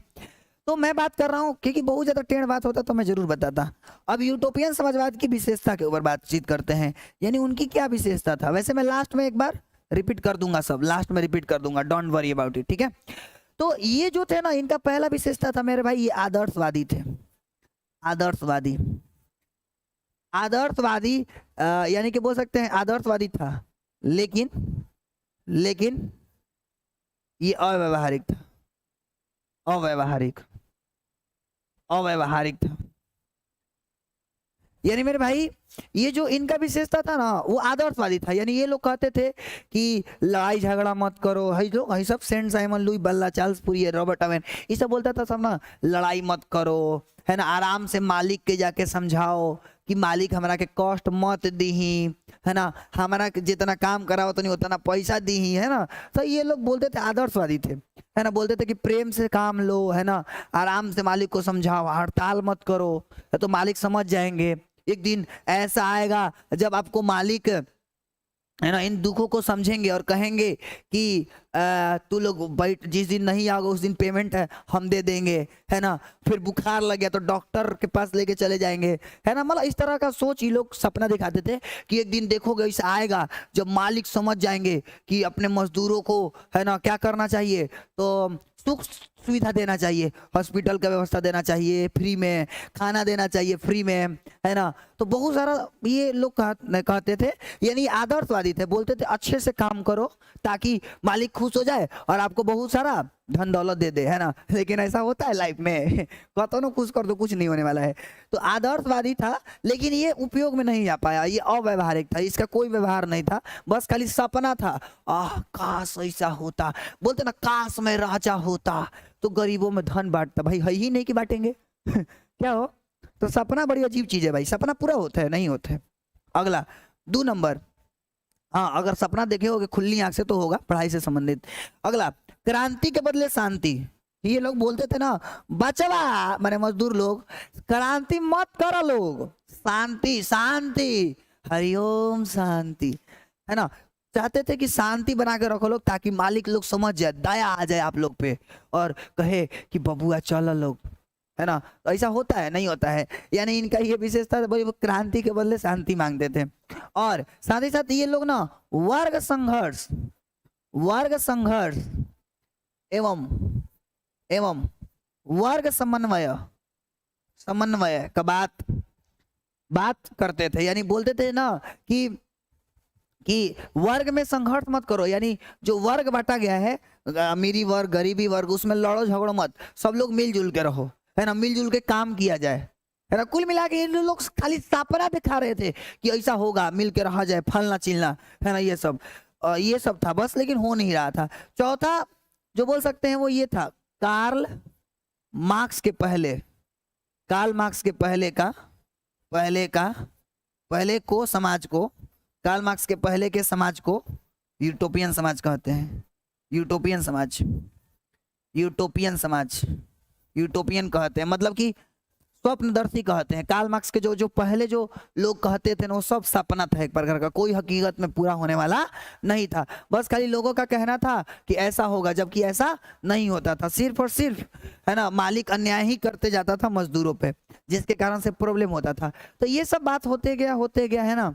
तो मैं बात कर रहा हूँ क्योंकि बहुत ज्यादा टेढ़ बात होता तो मैं जरूर बताता। अब यूटोपियन समाजवाद की विशेषता के ऊपर बातचीत करते हैं, यानी उनकी क्या विशेषता था। वैसे मैं लास्ट में एक बार रिपीट कर दूंगा, सब लास्ट में रिपीट कर दूंगा, डोंट वरी अबाउट इट, ठीक है। तो ये जो थे ना, इनका पहला विशेषता था मेरे भाई, ये आदर्शवादी थे। आदर्शवादी आदर्शवादी यानी कि बोल सकते हैं आदर्शवादी था, लेकिन ये अव्यवहारिक था, अव्यवहारिक था। यानी मेरे भाई ये जो इनका विशेषता था ना, वो आदर्शवादी था। यानी ये लोग कहते थे कि लड़ाई झगड़ा मत करो, है लोग है सब, सेंट साइमन, लुई बल्ला, चार्ल्स फूरियर, रॉबर्ट ओवेन, ये सब बोलता था सब ना, लड़ाई मत करो, है ना, आराम से मालिक के जाके समझाओ कि मालिक हमारा के कष्ट मत दीही, है ना, हमारा जितना काम कराओ तो नहीं उतना पैसा दीही, है ना। तो ये लोग बोलते थे, आदर्शवादी थे, है ना। बोलते थे कि प्रेम से काम लो, है ना, आराम से मालिक को समझाओ, हड़ताल मत करो, तो मालिक समझ जाएंगे। एक दिन ऐसा आएगा जब आपको मालिक, है ना, इन दुखों को समझेंगे और कहेंगे कि तू लोग बैठ, जिस दिन नहीं आओगे उस दिन पेमेंट है हम दे देंगे, है ना। फिर बुखार लग गया तो डॉक्टर के पास लेके चले जाएंगे, है ना। मतलब इस तरह का सोच ये लोग सपना दिखाते थे कि एक दिन देखोगे ऐसा आएगा जब मालिक समझ जाएंगे कि अपने मजदूरों को, है ना, क्या करना चाहिए, तो सुख सुविधा देना चाहिए, हॉस्पिटल का व्यवस्था देना चाहिए फ्री में, खाना देना चाहिए फ्री में, है ना। तो बहुत सारा ये लोग कहते थे, यानी आदर्शवादी थे, बोलते थे अच्छे से काम करो ताकि मालिक खुश हो जाए और आपको बहुत सारा धन दौलत दे दे, है ना। लेकिन ऐसा होता है लाइफ में कहता ना खुश कर दो, कुछ नहीं होने वाला है। तो आदर्शवादी था, लेकिन ये उपयोग में नहीं आ पाया, ये अव्यवहारिक था, इसका कोई व्यवहार नहीं था, बस खाली सपना था। काश ऐसा होता, बोलते ना काश मैं राजा होता तो गरीबों में धन बांटता। भाई है ही नहीं कि बांटेंगे क्या हो। तो सपना बड़ी अजीब चीज है भाई, सपना पूरा होता है नहीं होता है। अगला 2 नंबर, हाँ अगर सपना देखे होगे खुली आंख से तो होगा पढ़ाई से संबंधित। अगला क्रांति के बदले शांति। ये लोग बोलते थे ना बचवा माने मजदूर लोग, क्रांति मत करो लोग, शांति शांति, हरिओम शांति, है ना। चाहते थे कि शांति बना के रखो लोग ताकि मालिक लोग समझ जाए, दया आ जाए आप लोग पे और कहे कि बबुआ चलो लोग, है ना। तो ऐसा होता है नहीं होता है, यानी इनका ये विशेषता, वो क्रांति के बदले शांति मांगते थे। और साथ ही साथ ये लोग ना वर्ग संघर्ष एवं वर्ग समन्वय का बात करते थे, यानी बोलते थे ना कि वर्ग में संघर्ष मत करो, यानी जो वर्ग बांटा गया है, अमीरी वर्ग गरीबी वर्ग, उसमें लड़ो झगड़ो मत, सब लोग मिलजुल के रहो, है ना, मिलजुल के काम किया जाए, है ना। कुल मिला के इन लोग खाली सपना दिखा रहे थे कि ऐसा होगा, मिल के रहा जाए, फलना चिलना, है ना, ये सब था बस, लेकिन हो नहीं रहा था। चौथा जो बोल सकते हैं वो ये था, कार्ल मार्क्स के पहले के समाज को यूटोपियन समाज कहते हैं। यूटोपियन कहते हैं, मतलब कि स्वप्नदर्शी कहते हैं। कार्ल मार्क्स के जो पहले जो लोग कहते थे ना, वो सब सपना था एक प्रकार का, कोई हकीकत में पूरा होने वाला नहीं था, बस खाली लोगों का कहना था कि ऐसा होगा, जबकि ऐसा नहीं होता था। सिर्फ और सिर्फ, है ना, मालिक अन्याय ही करते जाता था मजदूरों पे, जिसके कारण से प्रॉब्लम होता था। तो ये सब बात होते गया, है ना।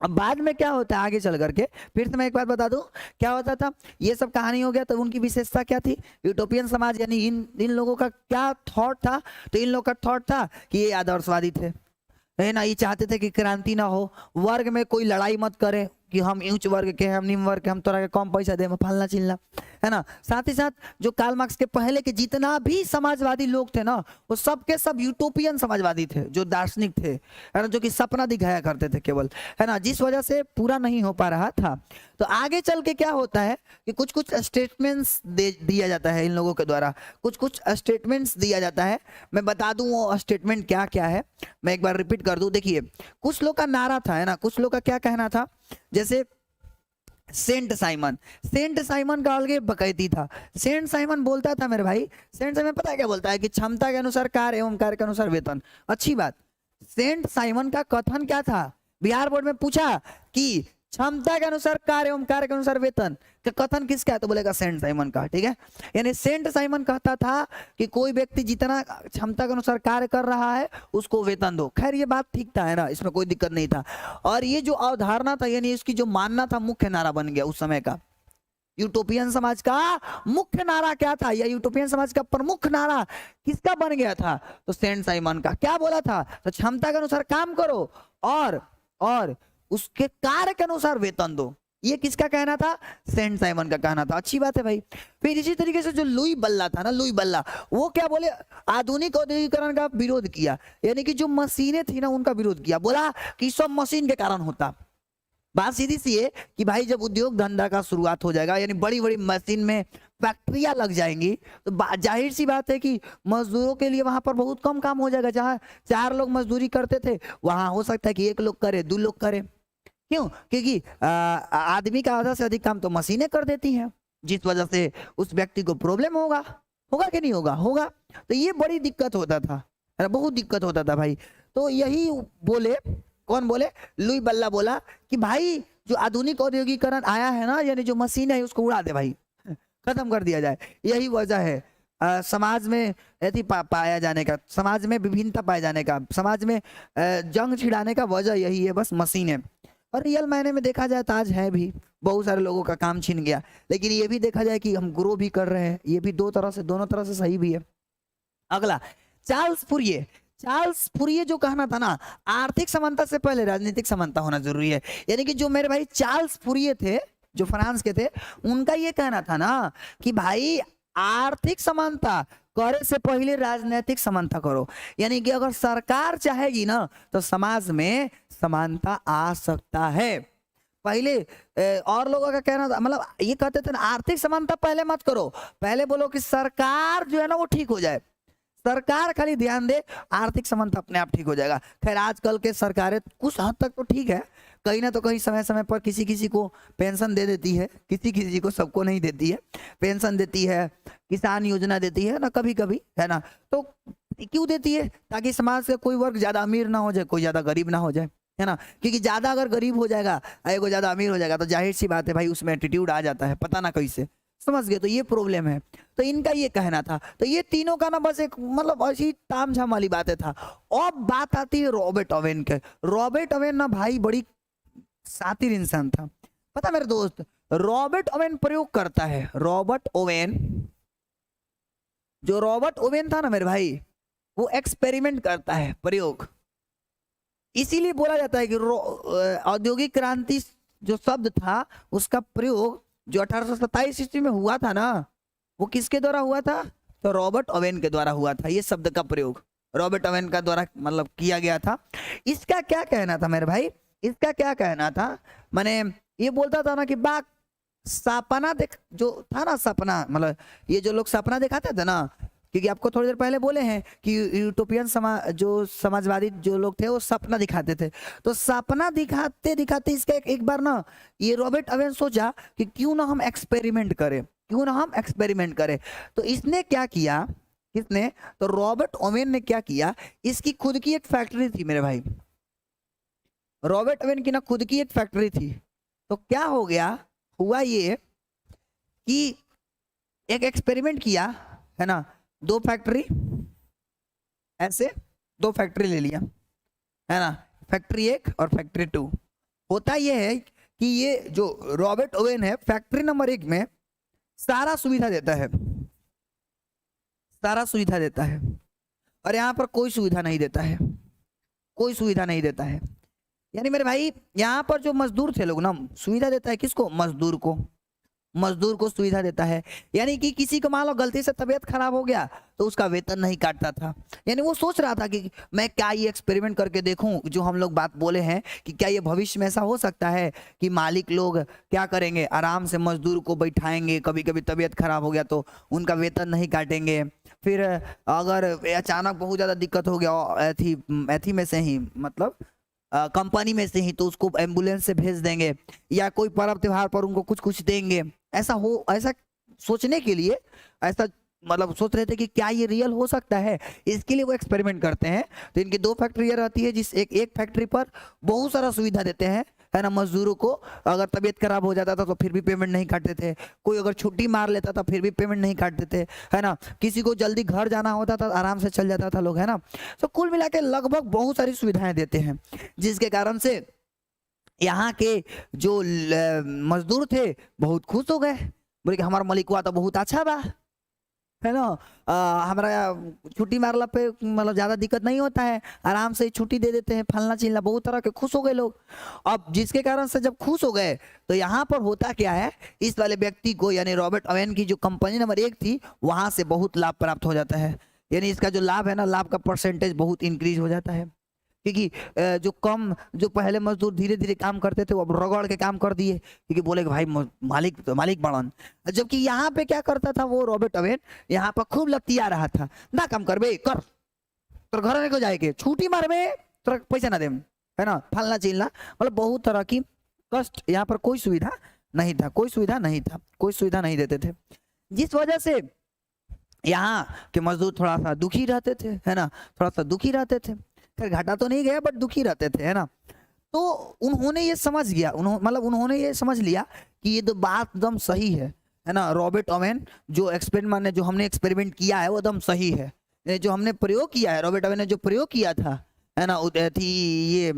अब बाद में क्या होता है आगे चल करके, फिर से मैं एक बात बता दूं क्या होता था। ये सब कहानी हो गया, तो उनकी विशेषता क्या थी, यूटोपियन समाज, यानी इन लोगों का क्या थॉट था। तो इन लोगों का थॉट था कि ये आदर्शवादी थे, है ना, ये चाहते थे कि क्रांति ना हो, वर्ग में कोई लड़ाई मत करे कि हम उच्च वर्ग के हैं, हम निम्न वर्ग के, हम तोरा के कम पैसा दे, फलना चिलना, है ना। साथ ही साथ जो कार्ल मार्क्स के पहले के जितना भी समाजवादी लोग थे ना, वो सब के सब यूटोपियन समाजवादी थे, जो दार्शनिक थे, है ना, जो कि सपना दिखाया करते थे केवल, है ना, जिस वजह से पूरा नहीं हो पा रहा था। तो आगे चल के क्या होता है कि कुछ स्टेटमेंट्स दिया जाता है इन लोगों के द्वारा, कुछ स्टेटमेंट्स दिया जाता है। मैं बता दूं वो स्टेटमेंट क्या क्या है, मैं एक बार रिपीट कर दूं। देखिए कुछ लोग का नारा था, है ना, कुछ लोग का क्या कहना था, जैसे सेंट साइमन का अलग बकैती था। सेंट साइमन बोलता था मेरे भाई, सेंट साइमन पता है क्या बोलता है कि क्षमता के अनुसार कार्य एवं कार्य के अनुसार वेतन। अच्छी बात, सेंट साइमन का कथन क्या था, बिहार बोर्ड में पूछा कि क्षमता के अनुसार कार्य एवं कार्य के अनुसार वेतन का कथन किसका है, तो बोलेगा सेंट साइमन का, ठीक है। यानी सेंट साइमन कहता था कि कोई व्यक्ति जितना क्षमता के अनुसार कार्य कर रहा है उसको वेतन दो। खैर ये बात ठीक था, है ना, इसमें कोई दिक्कत नहीं था। और ये जो अवधारणा था, यानी इसकी जो मानना था, मुख्य नारा बन गया उस समय का। यूटोपियन समाज का मुख्य नारा क्या था, या यूटोपियन समाज का प्रमुख नारा किसका बन गया था, तो सेंट साइमन का। क्या बोला था, तो क्षमता के अनुसार काम करो और उसके कार्य के अनुसार वेतन दो। ये किसका कहना था, सेंट साइमन का कहना था। अच्छी बात है भाई। फिर इसी तरीके से जो लुई बल्ला था ना, लुई बल्ला, वो क्या बोले, आधुनिक औद्योगिकरण का विरोध किया, यानी कि जो मशीनें थी ना उनका विरोध किया। बोला कि सब मशीन के कारण होता। बात सीधी सी है कि भाई जब उद्योग धंधा का शुरुआत हो जाएगा, यानी बड़ी बड़ी मशीन में फैक्ट्रियां लग जाएंगी, तो जाहिर सी बात है कि मजदूरों के लिए वहां पर बहुत कम काम हो जाएगा। जहां 4 लोग मजदूरी करते थे, वहां हो सकता है कि 1 लोग करे, 2 लोग करे। क्यों, क्योंकि आदमी का आधा से अधिक काम तो मशीनें कर देती हैं, जिस वजह से उस व्यक्ति को प्रॉब्लम होगा कि नहीं होगा। तो ये बड़ी दिक्कत होता था, बहुत दिक्कत होता था भाई। तो यही बोले, कौन बोले, लुई बल्ला बोला कि भाई जो आधुनिक औद्योगिकरण आया है ना, यानी जो मशीन है उसको उड़ा दे भाई, खत्म कर दिया जाए। यही वजह है समाज में पाया जाने का, समाज में विभिन्नता पाए जाने का, समाज में जंग छिड़ाने का वजह यही है, बस मशीन है। और रियल मायने में देखा जाए तो आज है भी, बहुत सारे लोगों का काम छीन गया, लेकिन ये भी देखा जाए कि हम ग्रो भी कर रहे हैं, ये भी दो तरह से, दोनों तरह से सही भी है। अगला चार्ल्स फूरिये। चार्ल्स फूरिये जो कहना था ना, आर्थिक समानता से पहले राजनीतिक समानता होना जरूरी है। यानी कि जो मेरे भाई चार्ल्स फूरिये थे, जो फ्रांस के थे, उनका ये कहना था ना कि भाई आर्थिक समानता करे से पहले राजनीतिक समानता करो। यानी कि अगर सरकार चाहेगी ना तो समाज में समानता आ सकता है। पहले और लोगों का कहना था, मतलब ये कहते थे ना आर्थिक समानता पहले मत करो, पहले बोलो कि सरकार जो है ना वो ठीक हो जाए, सरकार खाली ध्यान दे, आर्थिक समानता अपने आप ठीक हो जाएगा। खैर आजकल के सरकारें कुछ हद तक तो ठीक है, कहीं ना तो कहीं समय समय पर किसी किसी को पेंशन दे देती है, किसी किसी को, सबको नहीं देती है, पेंशन देती है, किसान योजना देती है ना कभी कभी, है ना। तो क्यों देती है? ताकि समाज का कोई वर्ग ज्यादा अमीर ना हो जाए, कोई ज्यादा गरीब ना हो जाए, है ना। क्योंकि ज्यादा अगर गरीब हो जाएगा, एगो ज्यादा अमीर हो जाएगा, तो जाहिर सी बात है भाई उसमें एटीट्यूड आ जाता है, पता ना कैसे, समझ गए। तो ये प्रॉब्लम है। तो इनका ये कहना था। तो ये तीनों का ना बस एक मतलब ऐसी तामझाम वाली बातें था। अब बात आती है रॉबर्ट ओवेन के। रॉबर्ट ओवेन ना भाई बड़ी शातिर इंसान था, पता मेरे दोस्त। रॉबर्ट ओवेन प्रयोग करता है, रॉबर्ट ओवेन, जो रॉबर्ट ओवेन था ना मेरे भाई, वो एक्सपेरिमेंट करता है, प्रयोग। इसीलिए बोला जाता है कि औद्योगिक क्रांति जो शब्द था उसका प्रयोग जो 1827 ईस्वी में हुआ था ना, वो किसके द्वारा हुआ था? तो रॉबर्ट ओवेन के द्वारा हुआ था। ये शब्द का प्रयोग रॉबर्ट ओवेन का द्वारा मतलब किया गया था। इसका क्या कहना था मेरे भाई, इसका क्या कहना था, मैंने ये बोलता था ना कि बाग सपना देख, जो था ना सपना, मतलब ये जो लोग सपना दिखाते थे ना, क्योंकि आपको थोड़ी देर पहले बोले हैं कि यूटोपियन जो समाजवादी जो लोग थे वो सपना दिखाते थे। तो सपना दिखाते दिखाते इसका एक बार ना ये रॉबर्ट ओवेन सोचा कि क्यों ना हम एक्सपेरिमेंट करें, क्यों ना हम एक्सपेरिमेंट करें। तो इसने क्या किया, किसने? तो रॉबर्ट ओवेन ने क्या किया, इसकी खुद की एक फैक्ट्री थी मेरे भाई, रॉबर्ट ओवेन की ना खुद की एक फैक्ट्री थी। तो क्या हो गया, हुआ ये कि एक एक्सपेरिमेंट किया, है ना, दो फैक्ट्री, ऐसे दो फैक्ट्री ले लिया, है ना, फैक्ट्री 1 और फैक्ट्री 2। होता यह है कि ये जो रॉबर्ट ओवेन है, फैक्ट्री नंबर 1 में सारा सुविधा देता है, सारा सुविधा देता है, और यहाँ पर कोई सुविधा नहीं देता है, कोई सुविधा नहीं देता है। यानी मेरे भाई यहाँ पर जो मजदूर थे लोग ना, सुविधा देता है किसको? मजदूर को, मजदूर को सुविधा देता है। यानी कि किसी को मान लो गलती से तबीयत खराब हो गया तो उसका वेतन नहीं काटता था। यानी वो सोच रहा था कि मैं क्या ये एक्सपेरिमेंट करके देखूं, जो हम लोग बात बोले हैं कि क्या ये भविष्य में ऐसा हो सकता है कि मालिक लोग क्या करेंगे, आराम से मजदूर को बैठाएंगे, कभी कभी तबीयत खराब हो गया तो उनका वेतन नहीं काटेंगे, फिर अगर अचानक बहुत ज़्यादा दिक्कत हो गया एथी में से ही, मतलब कंपनी में से ही, तो उसको एम्बुलेंस से भेज देंगे, या कोई पर्व त्योहार पर उनको कुछ कुछ देंगे। ऐसा हो, ऐसा सोचने के लिए, ऐसा मतलब सोच रहे थे कि क्या ये रियल हो सकता है, इसके लिए वो एक्सपेरिमेंट करते हैं। तो इनकी दो फैक्ट्रियाँ रहती है, जिस एक फैक्ट्री पर बहुत सारा सुविधा देते हैं, है ना, मजदूरों को। अगर तबीयत खराब हो जाता था तो फिर भी पेमेंट नहीं काटते थे, कोई अगर छुट्टी मार लेता था फिर भी पेमेंट नहीं काटते थे, है ना, किसी को जल्दी घर जाना होता था आराम से चल जाता था लोग, है ना। तो कुल मिला के लगभग बहुत सारी सुविधाएं देते हैं, जिसके कारण से यहाँ के जो मजदूर थे बहुत खुश हो गए, बोले कि हमारा मलिकवा तो बहुत अच्छा बा, है ना, हमारा छुट्टी मारला पे मतलब ज्यादा दिक्कत नहीं होता है, आराम से छुट्टी दे देते हैं, फलना चिलना, बहुत तरह के खुश हो गए लोग। अब जिसके कारण से जब खुश हो गए तो यहाँ पर होता क्या है, इस वाले व्यक्ति को यानी रॉबर्ट ओवेन की जो कंपनी नंबर 1 थी वहां से बहुत लाभ प्राप्त हो जाता है। यानी इसका जो लाभ है ना, लाभ का परसेंटेज बहुत इंक्रीज हो जाता है, क्योंकि जो पहले मजदूर धीरे धीरे काम करते थे वो अब रगड़ के काम कर दिए, क्योंकि बोले कि भाई मालिक तो मालिक बड़न। जबकि यहाँ पे क्या करता था वो रॉबर्ट ओवेन, यहाँ पर खूब लतिया रहा था, ना काम कर बे कर, तो घर को जाए के छुट्टी मार में तो पैसा ना दे, है ना, फलना चिलना, मतलब बहुत तरह की कष्ट। यहाँ पर कोई सुविधा नहीं था, कोई सुविधा नहीं था, कोई सुविधा नहीं देते थे, जिस वजह से यहाँ के मजदूर थोड़ा सा दुखी रहते थे, है ना, थोड़ा सा दुखी रहते थे। खैर घाटा तो नहीं गया बट दुखी रहते थे, है ना। तो उन्होंने ये समझ गया, उन्होंने ये समझ लिया कि ये तो बात एकदम सही है ना, रॉबर्ट ओवेन जो एक्सपेरिमेंट जो हमने एक्सपेरिमेंट किया है वो एकदम सही है, जो हमने प्रयोग किया है, रॉबर्ट ओवेन ने जो प्रयोग किया था है ना थी ये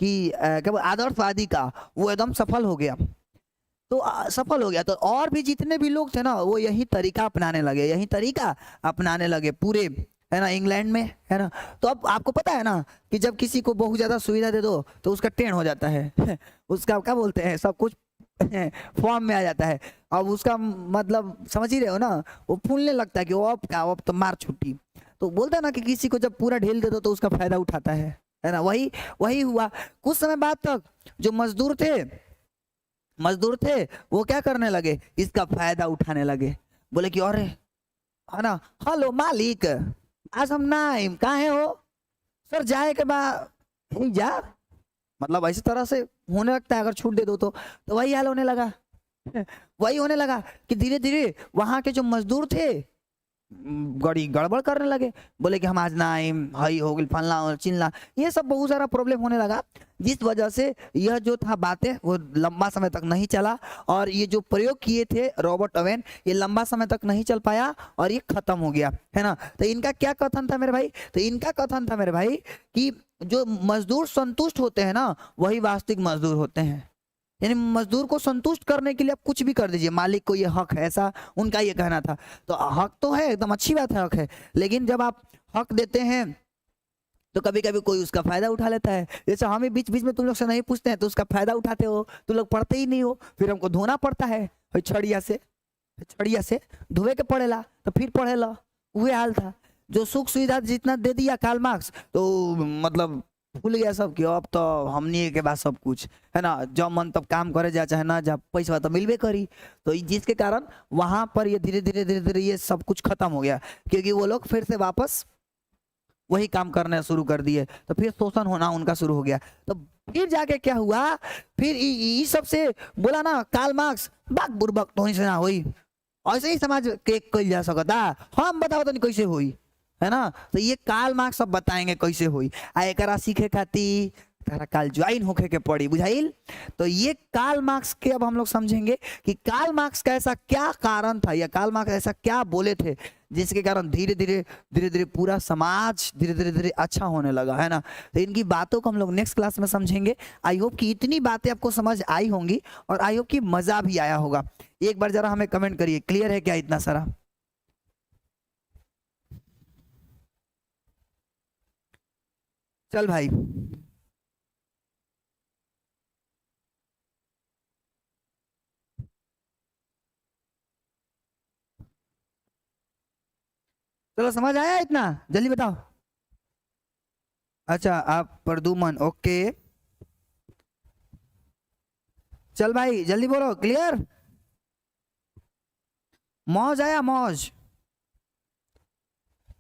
कि क्या आदर्शवादी का, वो एकदम सफल हो गया। तो सफल हो गया तो और भी जितने भी लोग थे ना वो यही तरीका अपनाने लगे, यही तरीका अपनाने लगे पूरे, है ना, इंग्लैंड में, है ना। तो अब आपको पता है ना कि जब किसी को बहुत ज्यादा सुविधा दे दो तो उसका टेढ़ हो जाता है उसका क्या बोलते हैं, सब कुछ फॉर्म में आ जाता है। अब उसका मतलब समझ ही रहे हो ना, वो फूलने लगता है कि वो अब क्या, अब तो मार छुट्टी। तो बोलता है ना कि किसी को जब पूरा ढील दे दो तो उसका फायदा उठाता है ना। वही वही हुआ। कुछ समय बाद तक जो मजदूर थे वो क्या करने लगे, इसका फायदा उठाने लगे। बोले कि अरे, है ना, हेलो मालिक, आज हम ना आए, कहाँ हो सर, जाए के बाद ही जा, मतलब इस तरह से होने लगता है अगर छूट दे दो तो वही हाल होने लगा वही होने लगा कि धीरे धीरे वहां के जो मजदूर थे गड़ी गड़बड़ करने लगे। बोले कि हम आज ना आए, हई हो गई, फलना और चिल्ला, ये सब बहुत सारा प्रॉब्लम होने लगा। जिस वजह से यह जो था बातें वो लंबा समय तक नहीं चला, और ये जो प्रयोग किए थे रॉबर्ट ओवेन ये लंबा समय तक नहीं चल पाया और ये खत्म हो गया, है ना। तो इनका क्या कथन था मेरे भाई, तो इनका कथन था मेरे भाई कि जो मजदूर संतुष्ट होते हैं ना वही वास्तविक मजदूर होते हैं। यानी मजदूर को संतुष्ट करने के लिए आप कुछ भी कर दीजिए, मालिक को ये हक है, ऐसा उनका ये कहना था। तो हक तो है, एकदम अच्छी बात है, हक है, लेकिन जब आप हक देते हैं तो कभी कभी कोई उसका फायदा उठा लेता है। जैसे हम ही बीच बीच में तुम लोग से नहीं पूछते हैं तो उसका फायदा उठाते हो, तुम लोग पढ़ते ही नहीं हो, फिर हमको धोना पड़ता है छड़िया से धोए के पड़ेला तो फिर पढ़ेला। वही हाल था, जो सुख सुविधा जितना दे दिया कार्ल मार्क्स तो मतलब भूल गया सब कि अब तो हमनी के बाद सब कुछ, है ना, जब मन तब काम करे जा, चाहे ना जब पैसा तो मिलबे करी। तो जिसके कारण वहां पर ये धीरे धीरे ये सब कुछ खत्म हो गया, क्योंकि वो लोग फिर से वापस वही काम करना शुरू कर दिए, तो फिर शोषण होना उनका शुरू हो गया। तो फिर जाके क्या हुआ, फिर इस सब से बोला ना कार्ल मार्क्स, बाग बुर्बक तो से ना हुई, ऐसे ही समाज के कल जा सकता, हम बताओ तो नहीं कैसे हुई, है ना। तो ये कार्ल मार्क्स सब बताएंगे कैसे हुई, आ एकरा सीखे खातिर तारा काल ज्वाइन होके के पड़ी, बुझाइल। तो ये कार्ल मार्क्स के अब हम लोग समझेंगे कि कार्ल मार्क्स का ऐसा क्या कारण था, या कार्ल मार्क्स ऐसा क्या बोले थे जिसके कारण धीरे धीरे पूरा समाज धीरे धीरे अच्छा होने लगा, है ना। तो इनकी बातों को हम लोग नेक्स्ट क्लास में समझेंगे। आई होप कि इतनी बातें आपको समझ आई होंगी और आई होप कि मजा भी आया होगा। एक बार जरा हमें कमेंट करिए, क्लियर है क्या इतना सारा? चल भाई, चलो समझ आया इतना, जल्दी बताओ। अच्छा, आप प्रदुमन, ओके, चल भाई जल्दी बोलो, क्लियर? मौज आया, मौज?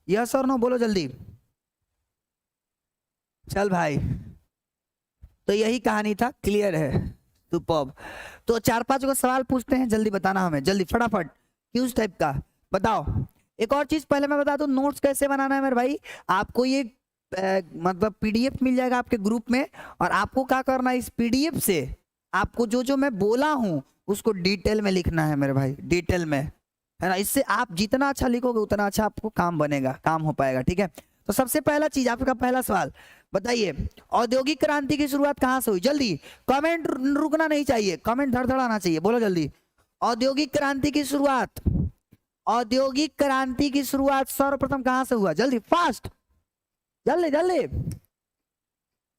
यस और नो बोलो जल्दी। चल भाई, तो यही कहानी था, क्लियर है, सुपर्ब। तो 4-5 को सवाल पूछते हैं, जल्दी बताना हमें, जल्दी फटाफट, क्यूज टाइप का बताओ। एक और चीज पहले मैं बता दूं, नोट्स कैसे बनाना है मेरे भाई। आपको ये मतलब पीडीएफ मिल जाएगा आपके ग्रुप में, और आपको क्या करना है, इस पीडीएफ से आपको जो जो मैं बोला हूं उसको डिटेल में लिखना है मेरे भाई, डिटेल में, है ना। इससे आप जितना अच्छा लिखोगे उतना अच्छा आपको काम बनेगा, काम हो पाएगा, ठीक है। तो सबसे पहला चीज, आपका पहला सवाल बताइए, औद्योगिक क्रांति की शुरुआत कहां से हुई? जल्दी कमेंट रुकना नहीं चाहिए, कमेंट धड़धड़ाना चाहिए, बोलो जल्दी। औद्योगिक क्रांति की शुरुआत, औद्योगिक क्रांति की शुरुआत सर्वप्रथम कहां से हुआ? जल्दी फास्ट, जल्दी जल्दी।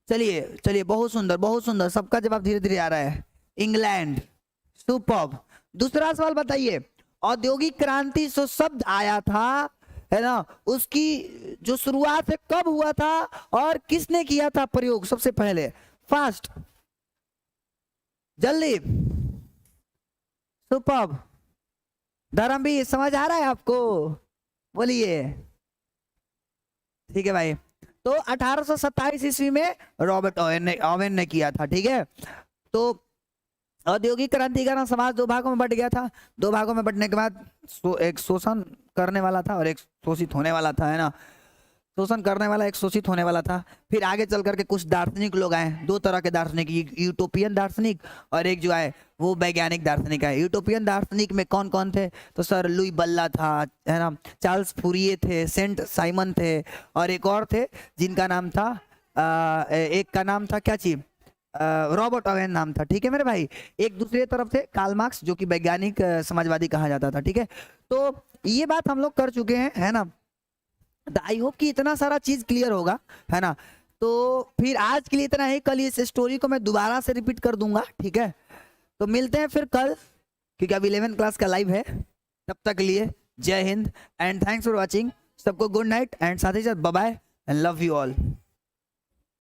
चलिए चलिए, बहुत सुंदर बहुत सुंदर, सबका जवाब धीरे धीरे आ रहा है, इंग्लैंड, सुपर्ब। दूसरा सवाल बताइए, औद्योगिक क्रांति जो शब्द आया था, है ना, उसकी जो शुरुआत है कब हुआ था और किसने किया था प्रयोग सबसे पहले? फास्ट, जल्दी, सुपर्ब। धर्म भी समझ आ रहा है आपको? बोलिए। ठीक है भाई, तो 1827 ईस्वी में रॉबर्ट ओवेन ने किया था, ठीक है। तो औद्योगिक क्रांति का समाज दो भागों में बट गया था, दो भागों में बटने के बाद एक शोषण करने वाला था और एक शोषित होने वाला था, है ना। शोषण करने वाला एक शोषित होने वाला था। फिर आगे चल करके कुछ दार्शनिक लोग आए, दो तरह के दार्शनिक, यूटोपियन दार्शनिक और एक जो है वो वैज्ञानिक दार्शनिक है। यूटोपियन दार्शनिक में कौन कौन थे? तो सर लुई बल्ला था, है ना, चार्ल्स फूरिये थे, सेंट साइमन थे, और एक और थे जिनका नाम था एक का नाम था क्या चीज, रॉबर्ट ओवेन नाम था, ठीक है मेरे भाई। एक दूसरे तरफ थे कार्ल मार्क्स जो कि वैज्ञानिक समाजवादी कहा जाता था, ठीक है। तो ये बात हम लोग कर चुके हैं, है ना। आई होप कि इतना सारा चीज क्लियर होगा, है ना। तो फिर आज के लिए इतना ही, कल इस स्टोरी को मैं दोबारा से रिपीट कर दूंगा, ठीक है। तो मिलते हैं फिर कल, क्योंकि अब 11th क्लास का लाइव है। तब तक के लिए जय हिंद एंड थैंक्स फॉर वॉचिंग। सबको गुड नाइट एंड साथ ही साथ bye bye and love you all.